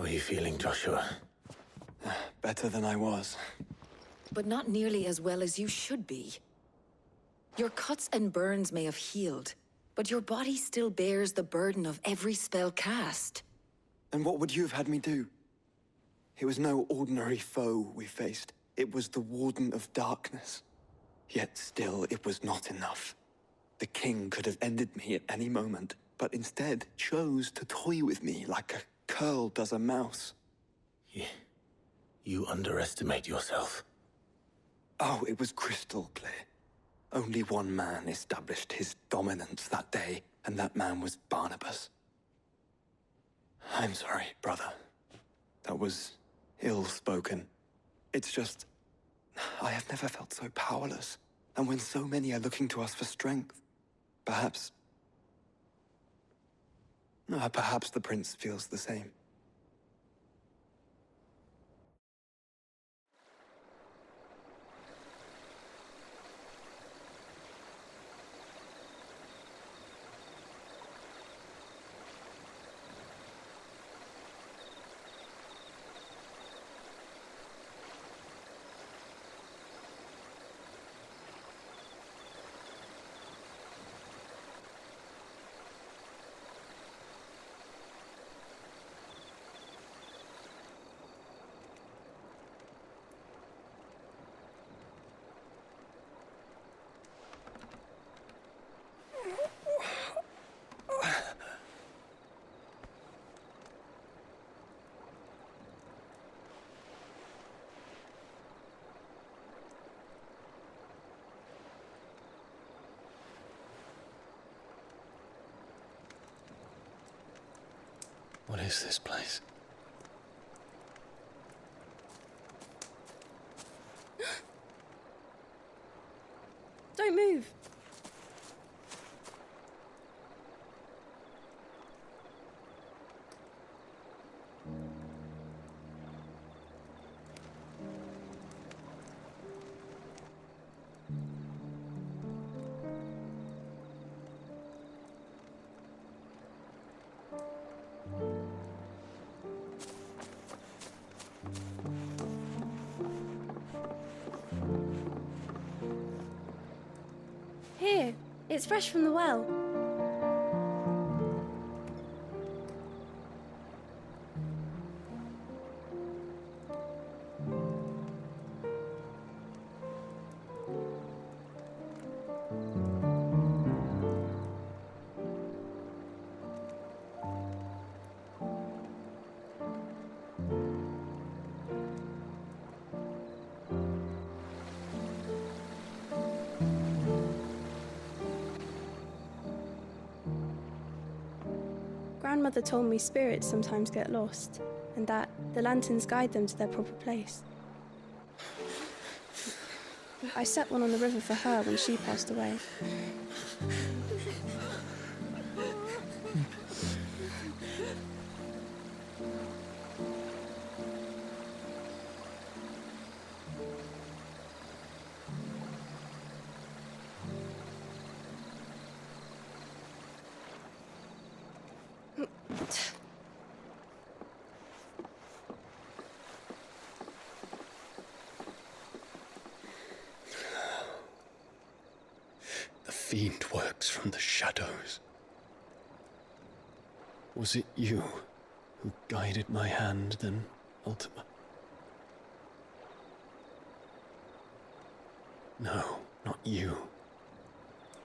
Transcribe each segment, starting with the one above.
are you feeling, Joshua? Better than I was. But not nearly as well as you should be. Your cuts and burns may have healed, but your body still bears the burden of every spell cast. And what would you have had me do? It was no ordinary foe we faced. It was the Warden of Darkness. Yet still, it was not enough. The king could have ended me at any moment, but instead chose to toy with me like a curl does a mouse. Yeah. You underestimate yourself. Oh, it was crystal clear. Only one man established his dominance that day, and that man was Barnabas. I'm sorry, brother. That was ill-spoken. It's just, I have never felt so powerless. And when so many are looking to us for strength, perhaps the prince feels the same. What is this place? Don't move. Here, it's fresh from the well. Grandmother told me spirits sometimes get lost, and that the lanterns guide them to their proper place. I set one on the river for her when she passed away. The fiend works from the shadows. Was it you who guided my hand then, Ultima? No, not you.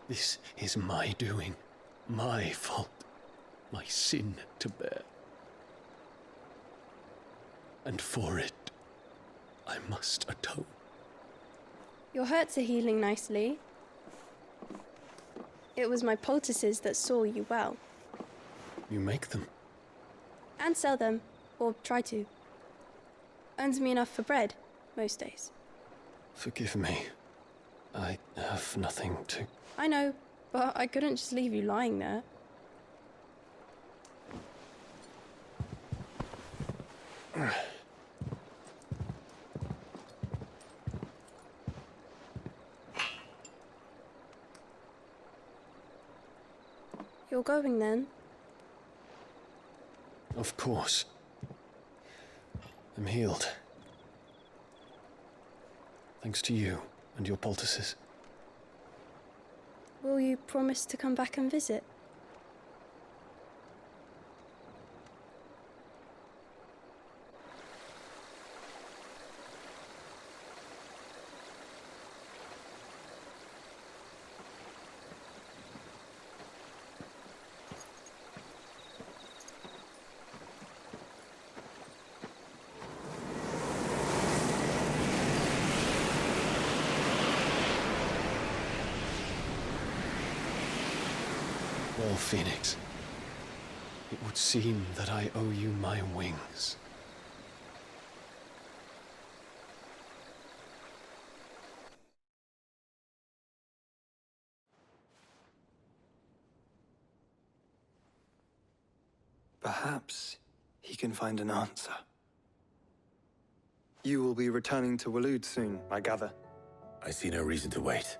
This is my doing, my fault, my sin to bear. And for it, I must atone. Your hurts are healing nicely. It was my poultices that saw you well. You make them? And sell them, or try to. Earns me enough for bread, most days. Forgive me. I have nothing to... I know, but I couldn't just leave you lying there. You're going then? Of course. I'm healed. Thanks to you and your poultices. Will you promise to come back and visit? Well, Phoenix, it would seem that I owe you my wings. Perhaps he can find an answer. You will be returning to Waloed soon, I gather. I see no reason to wait.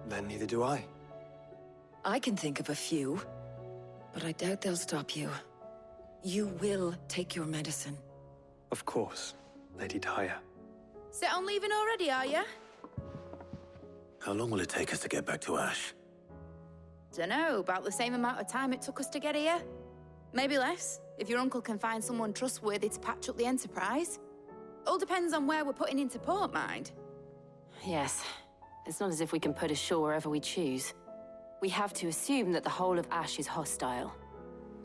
Then neither do I. I can think of a few, but I doubt they'll stop you. You will take your medicine. Of course, Lady Daya. Set on leaving already, are you? How long will it take us to get back to Ash? Dunno, about the same amount of time it took us to get here. Maybe less, if your uncle can find someone trustworthy to patch up the Enterprise. All depends on where we're putting into port, mind. Yes. It's not as if we can put ashore wherever we choose. We have to assume that the whole of Ash is hostile,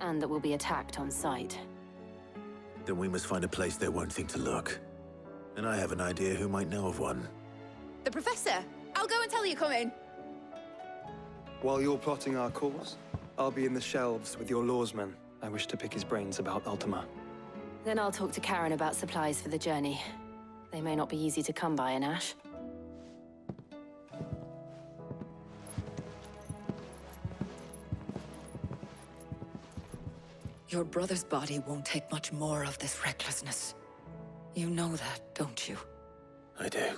and that we'll be attacked on sight. Then we must find a place they won't think to look. And I have an idea who might know of one. The Professor! I'll go and tell you come in. While you're plotting our course, I'll be in the shelves with your lawsman. I wish to pick his brains about Ultima. Then I'll talk to Karen about supplies for the journey. They may not be easy to come by in Ash. Your brother's body won't take much more of this recklessness. You know that, don't you? I do.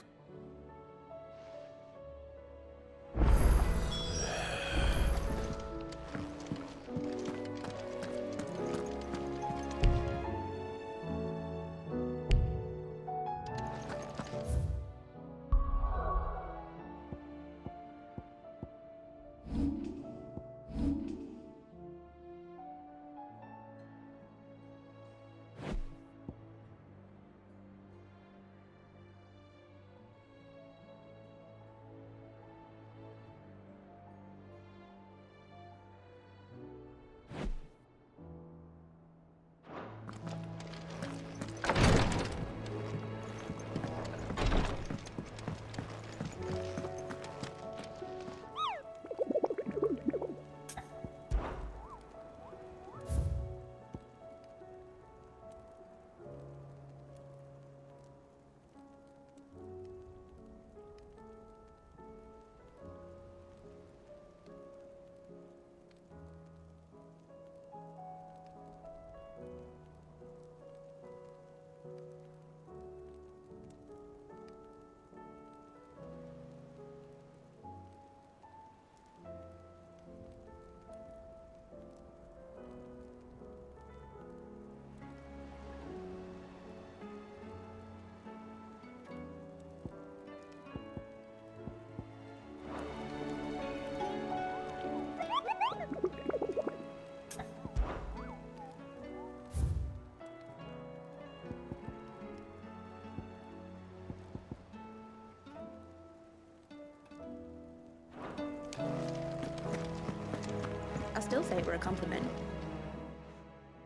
I still say it were a compliment.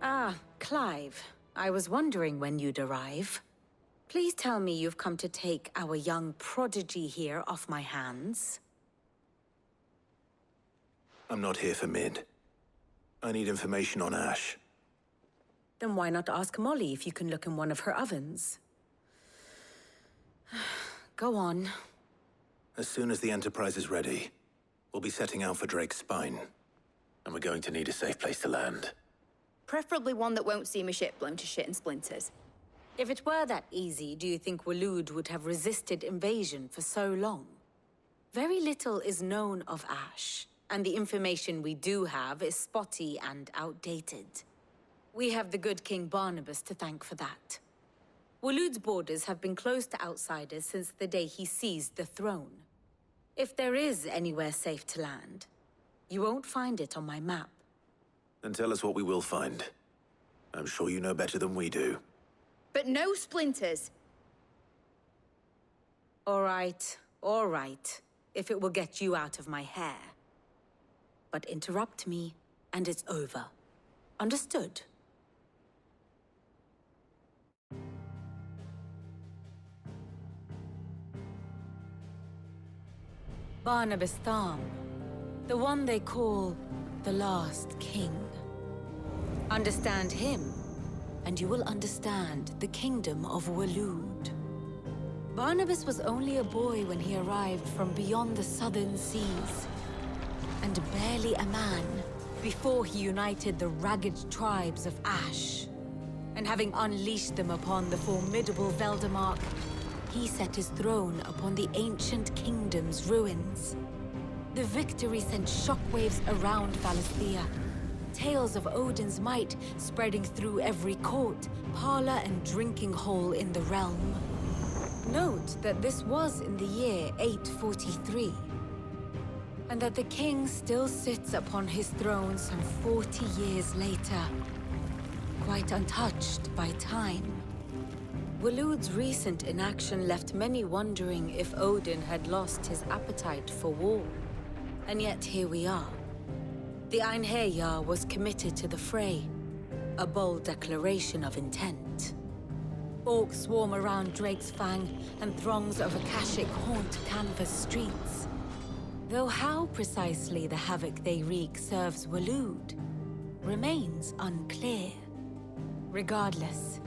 Ah, Clive. I was wondering when you'd arrive. Please tell me you've come to take our young prodigy here off my hands. I'm not here for Mid. I need information on Ash. Then why not ask Molly if you can look in one of her ovens? Go on. As soon as the Enterprise is ready, we'll be setting out for Drake's Spine. And we're going to need a safe place to land. Preferably one that won't see my ship blown to shit and splinters. If it were that easy, do you think Waloed would have resisted invasion for so long? Very little is known of Ash, and the information we do have is spotty and outdated. We have the good King Barnabas to thank for that. Waloed's borders have been closed to outsiders since the day he seized the throne. If there is anywhere safe to land, you won't find it on my map. Then tell us what we will find. I'm sure you know better than we do. But no splinters. All right, if it will get you out of my hair. But interrupt me, and it's over. Understood? Barnabas Tharm, the one they call the Last King. Understand him, and you will understand the kingdom of Waloed. Barnabas was only a boy when he arrived from beyond the southern seas, and barely a man before he united the ragged tribes of Ash. And having unleashed them upon the formidable Veldemark, he set his throne upon the ancient kingdom's ruins. The victory sent shockwaves around Valisthea, tales of Odin's might spreading through every court, parlor, and drinking hole in the realm. Note that this was in the year 843, and that the king still sits upon his throne some 40 years later, quite untouched by time. Waloed's recent inaction left many wondering if Odin had lost his appetite for war. And yet here we are. The Einherjar was committed to the fray, a bold declaration of intent. Orcs swarm around Drake's Fang, and throngs of Akashic haunt Canvas streets. Though how precisely the havoc they wreak serves Waloed remains unclear. Regardless,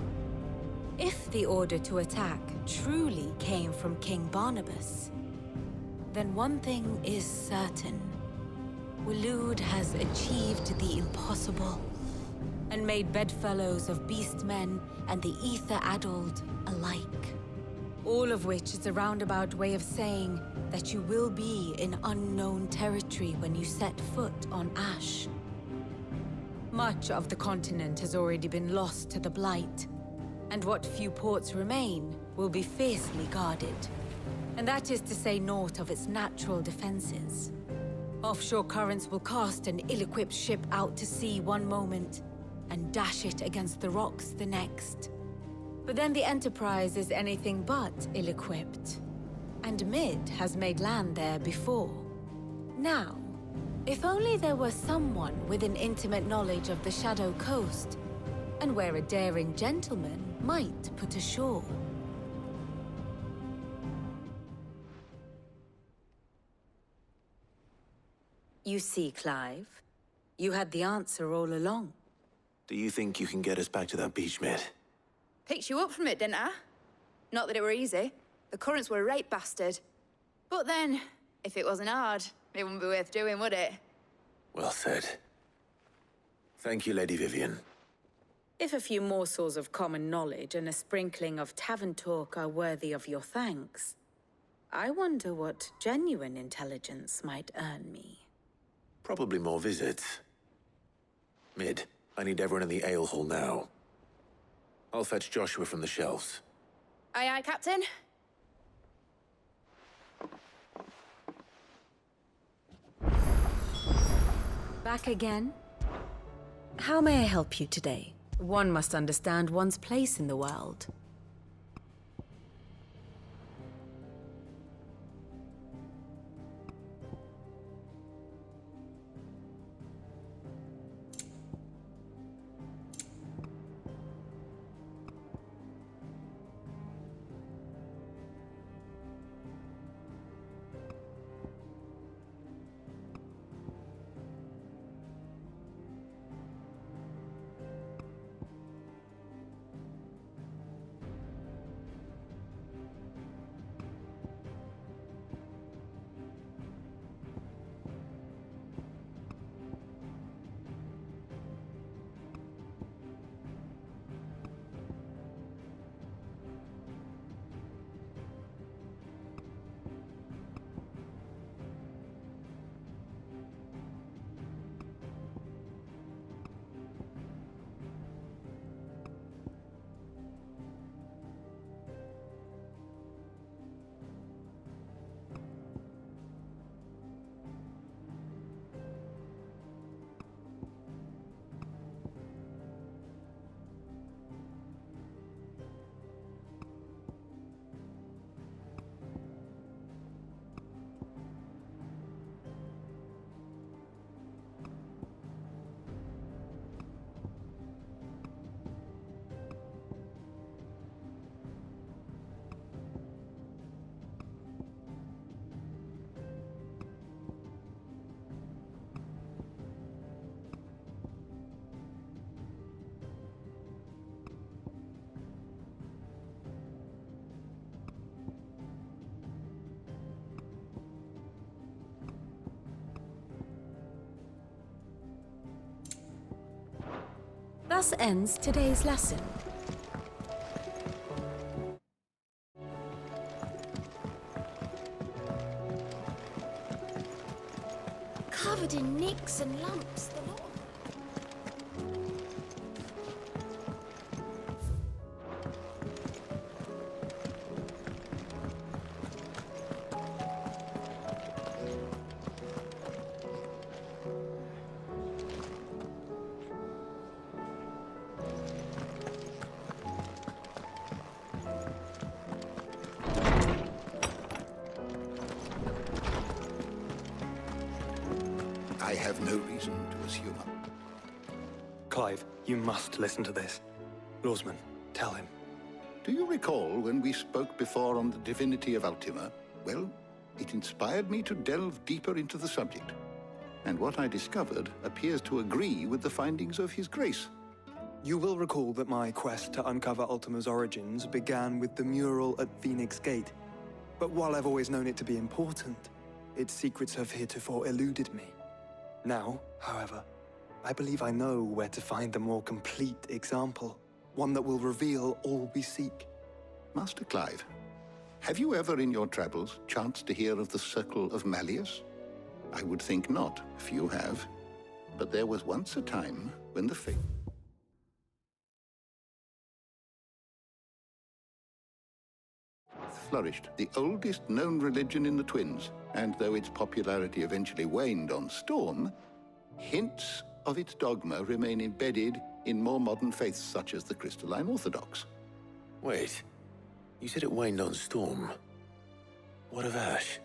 if the order to attack truly came from King Barnabas, then one thing is certain. Waloed has achieved the impossible, and made bedfellows of beastmen and the ether-addled alike. All of which is a roundabout way of saying that you will be in unknown territory when you set foot on Ash. Much of the continent has already been lost to the Blight, and what few ports remain will be fiercely guarded. And that is to say naught of its natural defenses. Offshore currents will cast an ill-equipped ship out to sea one moment, and dash it against the rocks the next. But then the Enterprise is anything but ill-equipped, and Mid has made land there before. Now, if only there were someone with an intimate knowledge of the Shadow Coast, and where a daring gentleman might put ashore. You see, Clive, you had the answer all along. Do you think you can get us back to that beach, Mid? Picked you up from it, didn't I? Not that it were easy. The currents were a right bastard. But then, if it wasn't hard, it wouldn't be worth doing, would it? Well said. Thank you, Lady Vivian. If a few morsels of common knowledge and a sprinkling of tavern talk are worthy of your thanks, I wonder what genuine intelligence might earn me. Probably more visits. Mid, I need everyone in the ale hall now. I'll fetch Joshua from the shelves. Aye, aye, Captain. Back again? How may I help you today? One must understand one's place in the world. Thus ends today's lesson. Covered in nicks and lumps, the lot. I have no reason to assume. Clive, you must listen to this. Lawsman, tell him. Do you recall when we spoke before on the divinity of Ultima? Well, it inspired me to delve deeper into the subject. And what I discovered appears to agree with the findings of His Grace. You will recall that my quest to uncover Ultima's origins began with the mural at Phoenix Gate. But while I've always known it to be important, its secrets have heretofore eluded me. Now, however, I believe I know where to find the more complete example, one that will reveal all we seek. Master Clive, have you ever in your travels chanced to hear of the Circle of Malleus? I would think not, if you have. But there was once a time when the faith flourished, the oldest known religion in the Twins, and though its popularity eventually waned on Storm, hints of its dogma remain embedded in more modern faiths such as the Crystalline Orthodox. Wait, you said it waned on Storm. What of Ash?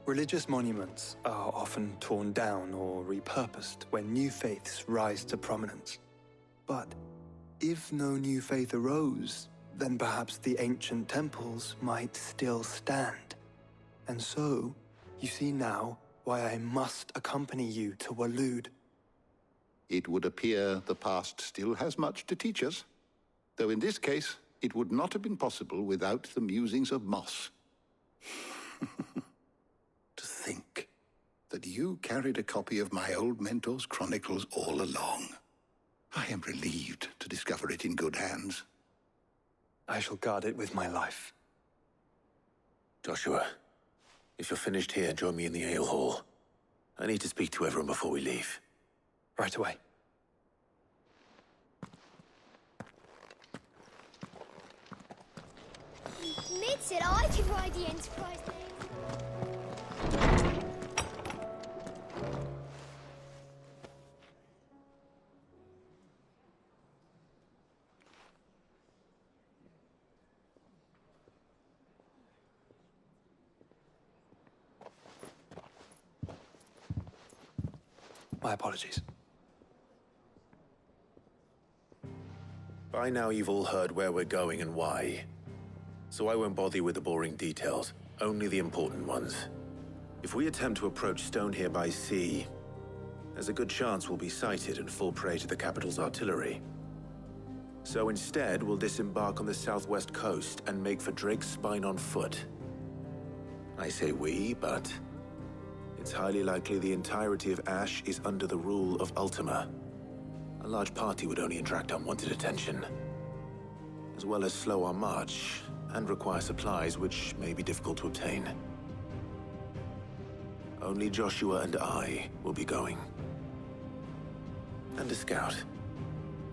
Religious monuments are often torn down or repurposed when new faiths rise to prominence. But if no new faith arose, then perhaps the ancient temples might still stand. And so, you see now why I must accompany you to Waloed. It would appear the past still has much to teach us, though in this case, it would not have been possible without the musings of Moss. To think that you carried a copy of my old mentor's chronicles all along. I am relieved to discover it in good hands. I shall guard it with my life. Joshua, if you're finished here, join me in the ale hall. I need to speak to everyone before we leave. Right away. Mid said I could ride the Enterprise name. My apologies. By now you've all heard where we're going and why. So I won't bother you with the boring details, only the important ones. If we attempt to approach Stone here by sea, there's a good chance we'll be sighted and fall prey to the capital's artillery. So instead, we'll disembark on the southwest coast and make for Drake's Spine on foot. I say we, but it's highly likely the entirety of Ash is under the rule of Ultima. A large party would only attract unwanted attention, as well as slow our march and require supplies which may be difficult to obtain. Only Joshua and I will be going. And a scout.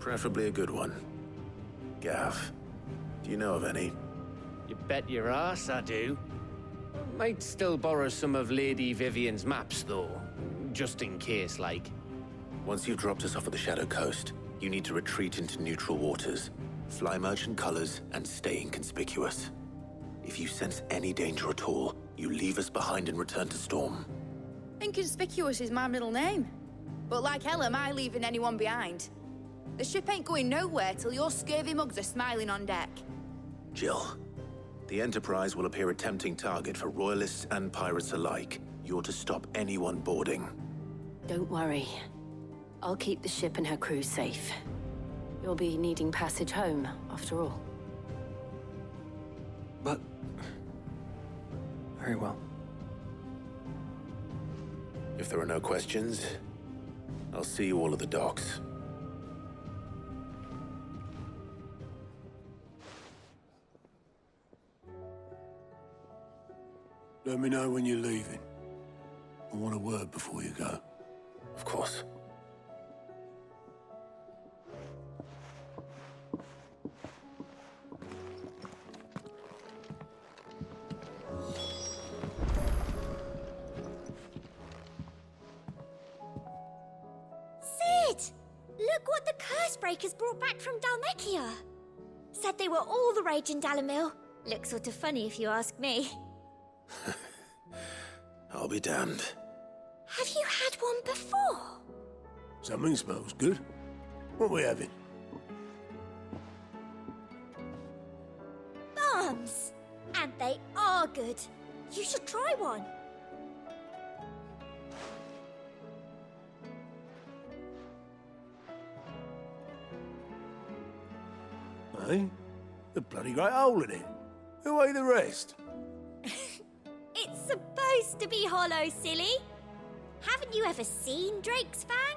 Preferably a good one. Gav, do you know of any? You bet your ass I do. Might still borrow some of Lady Vivian's maps, though. Just in case, like. Once you've dropped us off at the Shadow Coast, you need to retreat into neutral waters, fly merchant colors, and stay inconspicuous. If you sense any danger at all, you leave us behind and return to Storm. Inconspicuous is my middle name. But like hell am I leaving anyone behind. The ship ain't going nowhere till your scurvy mugs are smiling on deck. Jill, the Enterprise will appear a tempting target for royalists and pirates alike. You're to stop anyone boarding. Don't worry. I'll keep the ship and her crew safe. You'll be needing passage home, after all. But... very well. If there are no questions, I'll see you all at the docks. Let me know when you're leaving. I want a word before you go. Of course. Sid! Look what the Cursebreakers brought back from Dalmekia. Said they were all the rage in Dalamil. Looks sort of funny if you ask me. I'll be damned. Have you had one before? Something smells good. What are we having? Bombs! And they are good. You should try one. Eh? The bloody great hole in it. Who ate the rest? It's supposed to be hollow, silly. Haven't you ever seen Drake's Fang?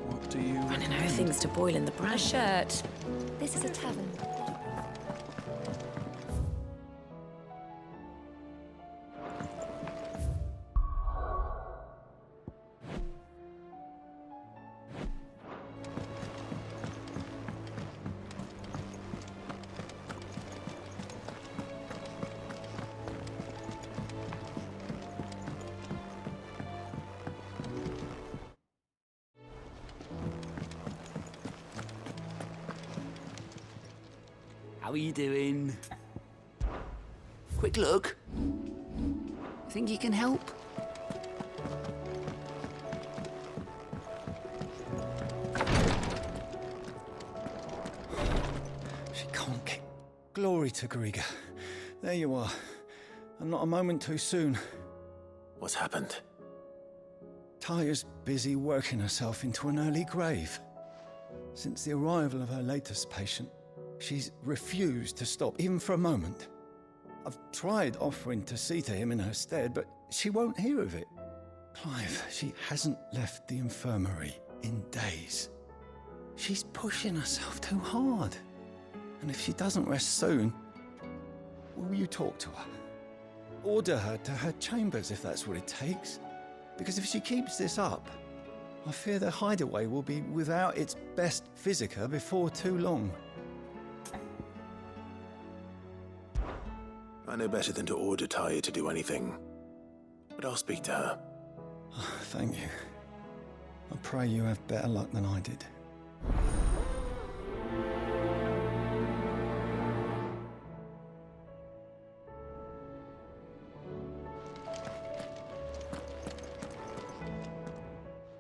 What do you... Running out of things to boil in the brown. A shirt. This is a tavern. How are you doing? Quick look. Think you can help? She can't get... Glory to Griga. There you are. And not a moment too soon. What's happened? Taya's busy working herself into an early grave. Since the arrival of her latest patient, she's refused to stop, even for a moment. I've tried offering to see to him in her stead, but she won't hear of it. Clive, she hasn't left the infirmary in days. She's pushing herself too hard. And if she doesn't rest soon, will you talk to her? Order her to her chambers if that's what it takes. Because if she keeps this up, I fear the hideaway will be without its best physica before too long. I know better than to order Taya to do anything. But I'll speak to her. Oh, thank you. I pray you have better luck than I did.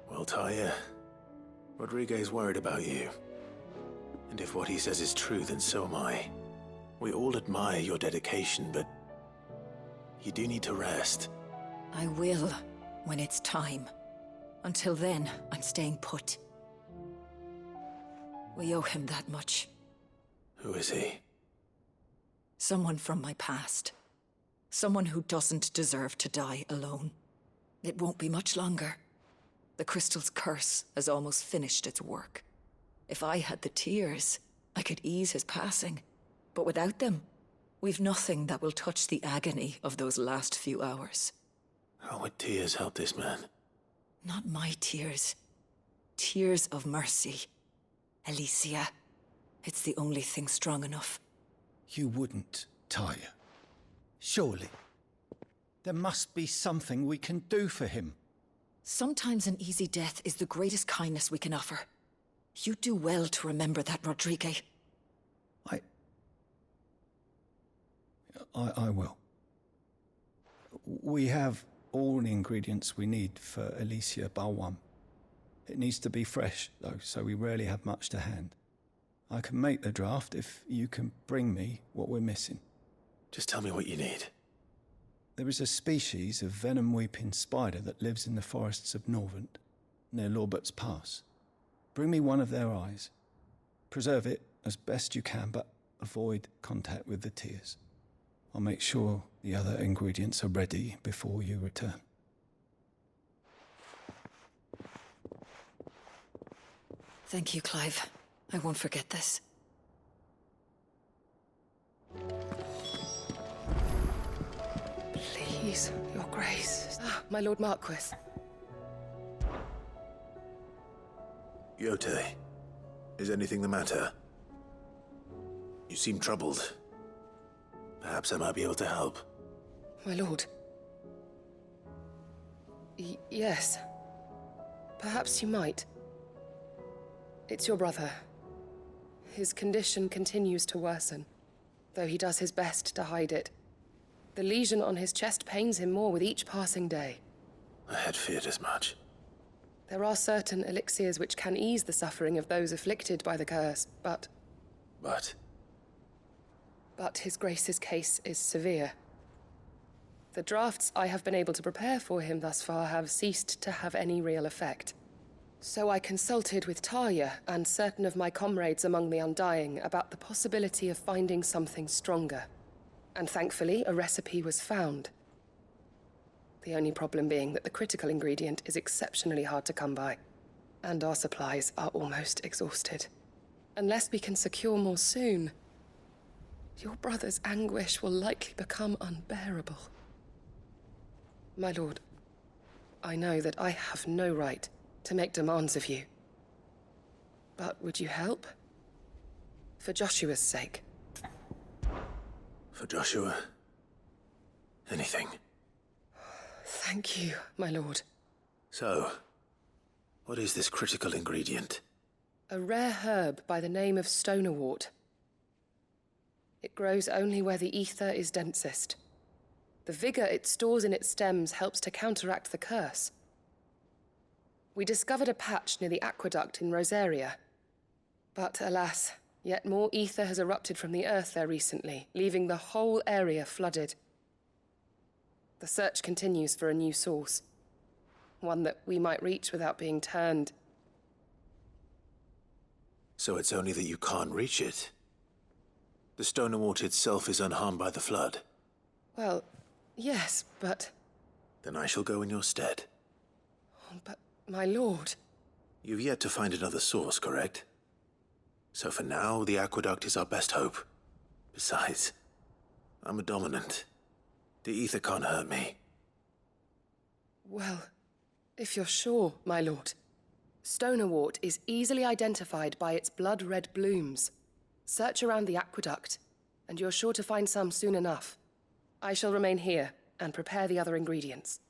Well, Taya, Rodriguez worried about you. And if what he says is true, then so am I. We all admire your dedication, but you do need to rest. I will, when it's time. Until then, I'm staying put. We owe him that much. Who is he? Someone from my past. Someone who doesn't deserve to die alone. It won't be much longer. The crystal's curse has almost finished its work. If I had the tears, I could ease his passing. But without them, we've nothing that will touch the agony of those last few hours. How would tears help this man? Not my tears. Tears of mercy. Alicia, it's the only thing strong enough. You wouldn't, Taya. Surely. There must be something we can do for him. Sometimes an easy death is the greatest kindness we can offer. You do well to remember that, Rodrigue. I will. We have all the ingredients we need for Alicia Balwam. It needs to be fresh, though, so we rarely have much to hand. I can make the draft if you can bring me what we're missing. Just tell me what you need. There is a species of venom-weeping spider that lives in the forests of Norvent, near Lorbert's Pass. Bring me one of their eyes. Preserve it as best you can, but avoid contact with the tears. I'll make sure the other ingredients are ready before you return. Thank you, Clive. I won't forget this. Please, Your Grace. My Lord Marquis. Yote, is anything the matter? You seem troubled. Perhaps I might be able to help. My lord. Yes. Perhaps you might. It's your brother. His condition continues to worsen, though he does his best to hide it. The lesion on his chest pains him more with each passing day. I had feared as much. There are certain elixirs which can ease the suffering of those afflicted by the curse, but... But His Grace's case is severe. The drafts I have been able to prepare for him thus far have ceased to have any real effect. So I consulted with Talia and certain of my comrades among the Undying about the possibility of finding something stronger. And thankfully, a recipe was found. The only problem being that the critical ingredient is exceptionally hard to come by, and our supplies are almost exhausted. Unless we can secure more soon, your brother's anguish will likely become unbearable. My lord, I know that I have no right to make demands of you. But would you help? For Joshua's sake. For Joshua? Anything. Thank you, my lord. So, what is this critical ingredient? A rare herb by the name of stonerwort. It grows only where the ether is densest. The vigor it stores in its stems helps to counteract the curse. We discovered a patch near the aqueduct in Rosaria. But alas, yet more ether has erupted from the earth there recently, leaving the whole area flooded. The search continues for a new source. One that we might reach without being turned. So it's only that you can't reach it? The Stonerwort itself is unharmed by the flood? Well, yes, but... Then I shall go in your stead. But, my lord... You've yet to find another source, correct? So for now, the aqueduct is our best hope. Besides, I'm a dominant. The ether can't hurt me. Well, if you're sure, my lord. Stonerwort is easily identified by its blood-red blooms. Search around the aqueduct, and you're sure to find some soon enough. I shall remain here and prepare the other ingredients.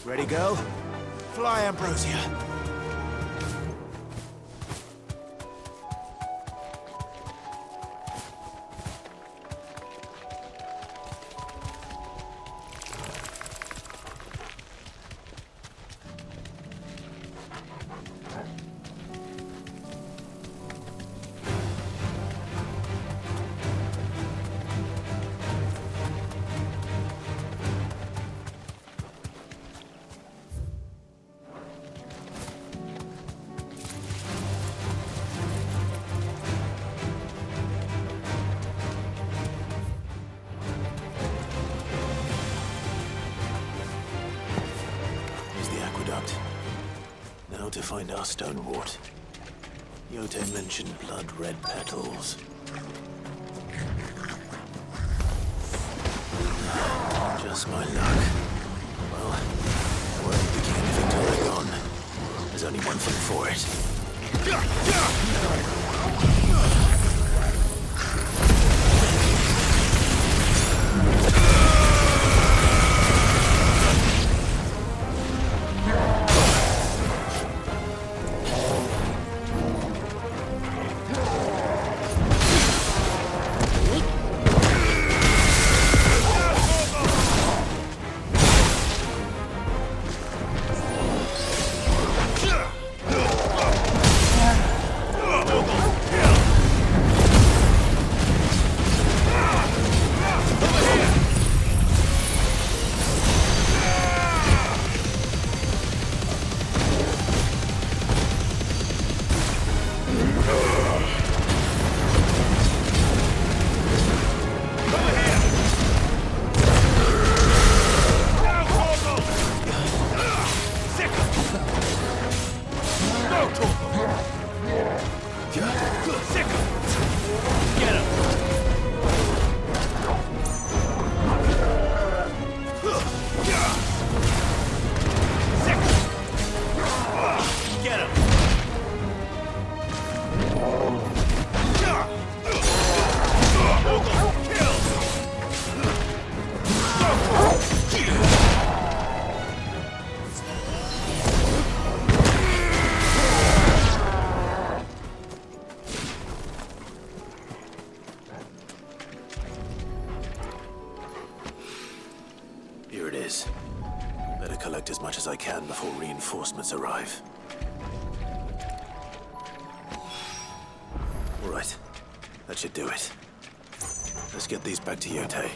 Ready, go? Fly, Ambrosia. Now to find our stonewort. Yote mentioned blood-red petals. Just my luck. Well, I won't be picking anything till they're gone. There's only one thing for it. reinforcements arrive. All right, that should do it. Let's get these back to Yote.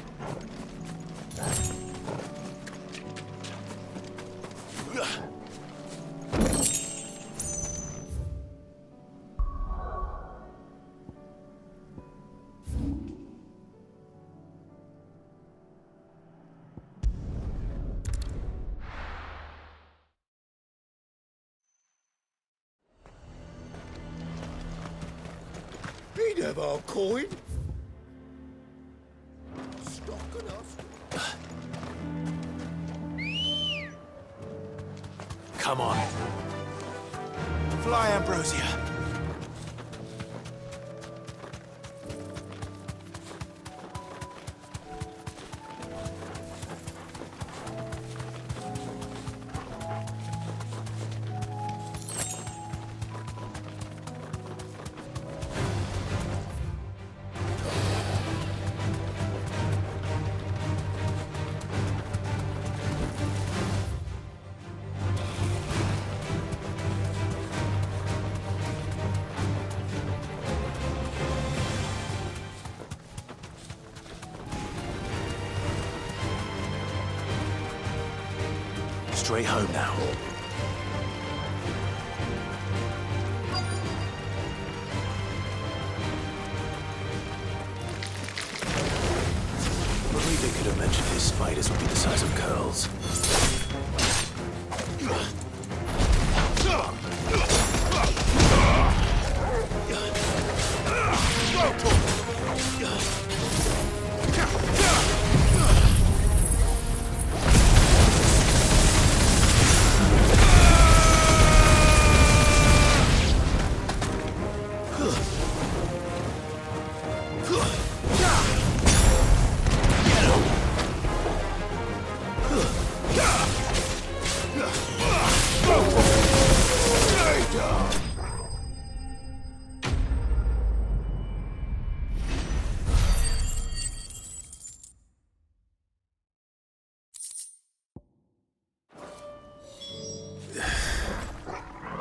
He'd have our coin. Stocking us. Come on. Fly, Ambrosia. Straight home now. They could have mentioned his spiders would be the size of curls.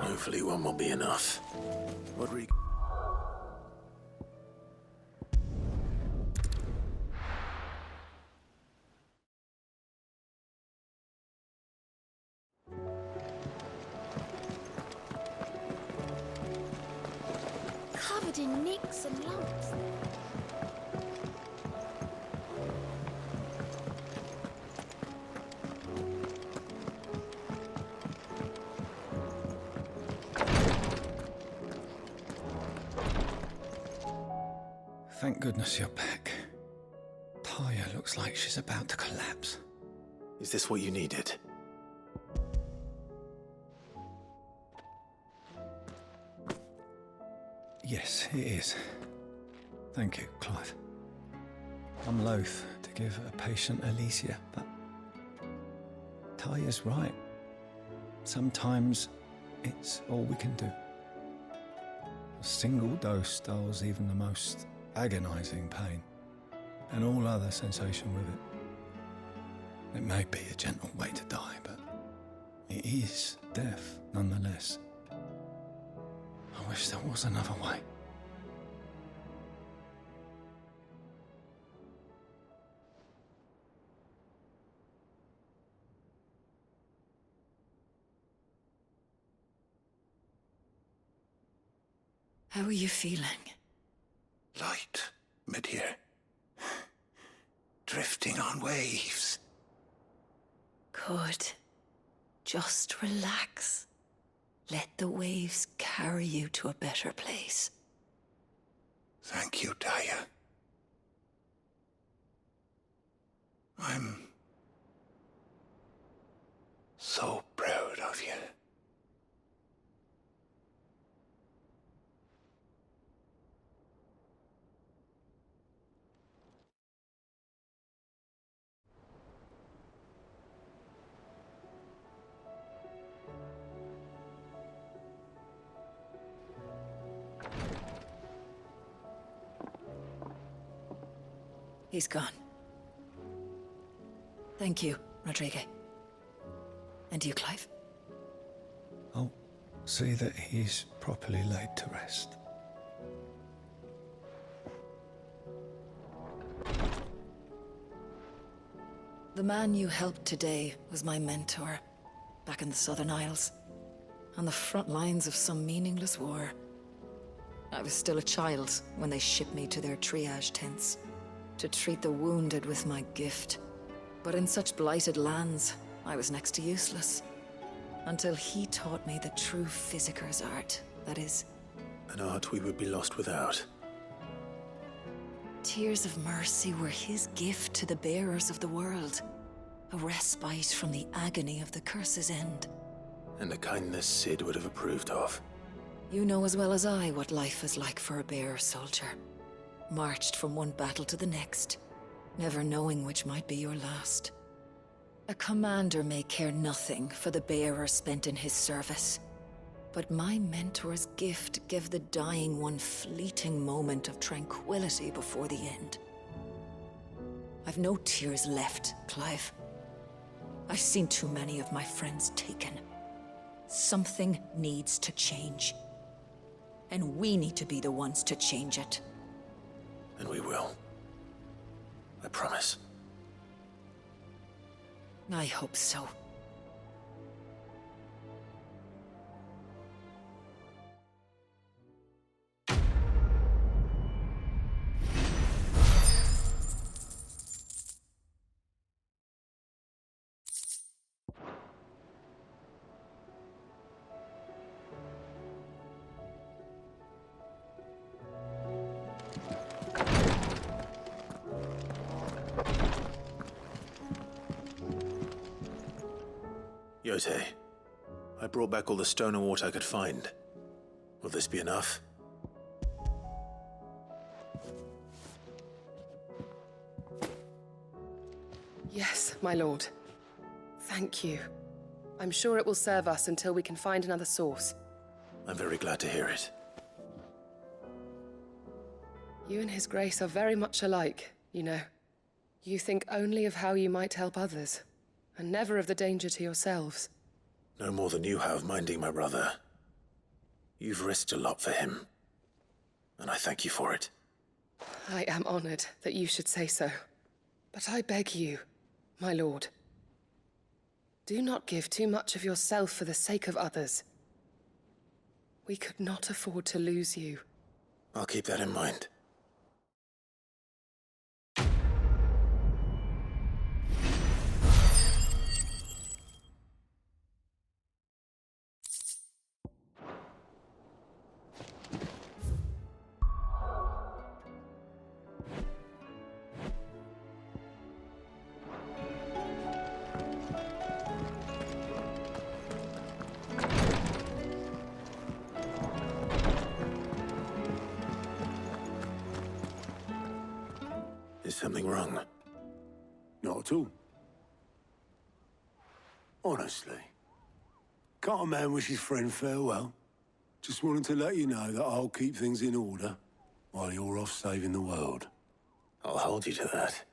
Hopefully one will be enough. Rodrigo. Covered in nicks and lumps. Thank goodness you're back. Taya looks like she's about to collapse. Is this what you needed? Yes, it is. Thank you, Clive. I'm loath to give a patient Alicia, but Taya's right. Sometimes it's all we can do. A single dose dulls even the most agonizing pain, and all other sensation with it. It may be a gentle way to die, but it is death nonetheless. I wish there was another way. How are you feeling? Light, mid-here. Drifting on waves. Good. Just relax. Let the waves carry you to a better place. Thank you, Taya. I'm so proud of you. He's gone. Thank you, Rodrigo. And you, Clive? See that he's properly laid to rest. The man you helped today was my mentor, back in the Southern Isles, on the front lines of some meaningless war. I was still a child when they shipped me to their triage tents, to treat the wounded with my gift. But in such blighted lands, I was next to useless. Until he taught me the true physicker's art, that is... An art we would be lost without. Tears of mercy were his gift to the bearers of the world. A respite from the agony of the curse's end. And a kindness Sid would have approved of. You know as well as I what life is like for a bearer soldier. Marched from one battle to the next, never knowing which might be your last. A commander may care nothing for the bearer spent in his service. But my mentor's gift gave the dying one fleeting moment of tranquility before the end. I've no tears left, Clive. I've seen too many of my friends taken. Something needs to change. And we need to be the ones to change it. And we will. I promise. I hope so. Yote, I brought back all the stone and water I could find. Will this be enough? Yes, my lord. Thank you. I'm sure it will serve us until we can find another source. I'm very glad to hear it. You and His Grace are very much alike, you know. You think only of how you might help others, and never of the danger to yourselves. No more than you have minding my brother. You've risked a lot for him, and I thank you for it. I am honored that you should say so. But I beg you, my lord, do not give too much of yourself for the sake of others. We could not afford to lose you. I'll keep that in mind. Is something wrong? Not at all. Honestly. Can't a man wish his friend farewell? Just wanted to let you know that I'll keep things in order while you're off saving the world. I'll hold you to that.